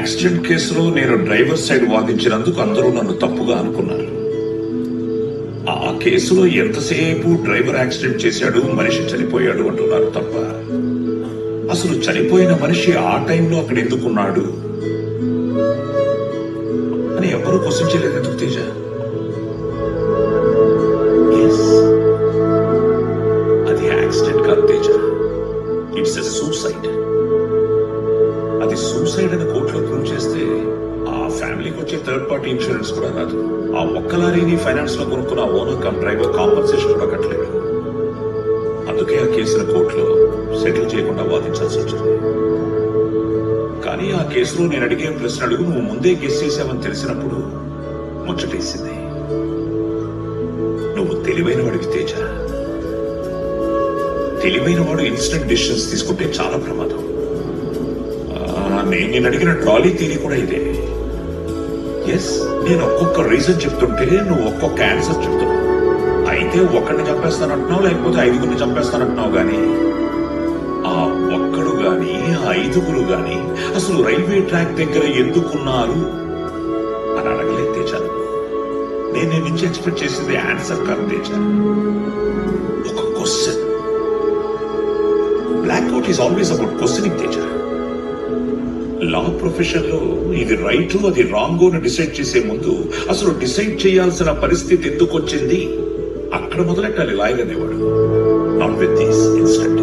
Accident కేసులో నేను driver side వాదించినందుకు అందరూ నన్ను తప్పుగా అనుకున్నారు. ఆ కేసులో ఎంతసేపు డ్రైవర్ యాక్సిడెంట్ చేశాడు, మనిషి చనిపోయాడు అంటున్నారు తప్ప అసలు చనిపోయిన మనిషి ఆ టైంలో అక్కడ ఎందుకున్నాడు అని ఎవరూ క్వశ్చన్ చేయలేదు. ఎందుకు తేజ? అది యాక్సిడెంట్ కాదు తేజ, ఇట్స్ ఎ సూసైడ్. అది సూసైడ్ అని కోర్టులో ప్రూవ్ చేస్తే ఆ ఫ్యామిలీకి వచ్చే థర్డ్ పార్టీ ఇన్సూరెన్స్ కూడా రాదు. ఆ ఒక్క లారీని ఫైనాన్స్ లో కొనుక్కున్న ఓనర్ కమ్ డ్రైవర్ కాంపన్సేషన్ కూడా కట్టలేదు. అందుకే ఆ కేసును కోర్టులో సెటిల్ చేయకుండా వాదించాల్సి వచ్చింది. కానీ ఆ కేసులో నేను అడిగే ప్రశ్న అడుగు నువ్వు ముందే గెస్ చేసావని తెలిసినప్పుడు ముచ్చటేసింది. నువ్వు తెలివైన వాడివి తేజ. తెలివైన వాడు ఇన్స్టెంట్ డిసిషన్స్ తీసుకుంటే చాలా ప్రమాదం. నేను అడిగిన ట్రాలీ థియరీ కూడా ఇదే. ఎస్, నేను ఒక్కొక్క రీజన్ చెప్తుంటే నువ్వు ఒక్కొక్క ఆన్సర్ చెప్తున్నావు. అయితే ఒక్కడిని చంపేస్తానంటున్నావు, లేకపోతే ఐదుగురిని చంపేస్తానంటున్నావు. గాని ఆ ఒక్కడు గాని ఆ ఐదుగురు గాని అసలు రైల్వే ట్రాక్ దగ్గర ఎందుకున్నారు అని అడగలేదు తేజ. నేను నుంచి ఎక్స్పెక్ట్ చేసింది ఆన్సర్ కాదు తేజ, ఒక question. Blackout is always about questioning Teja. Law profession లో ఇది రైట్ అది రాంగ్ అని డిసైడ్ చేసే ముందు అసలు డిసైడ్ చేయాల్సిన పరిస్థితి ఎందుకు వచ్చింది అక్కడ మొదలెట్టాలి లాయర్ అనేవాడు. Not with this instant.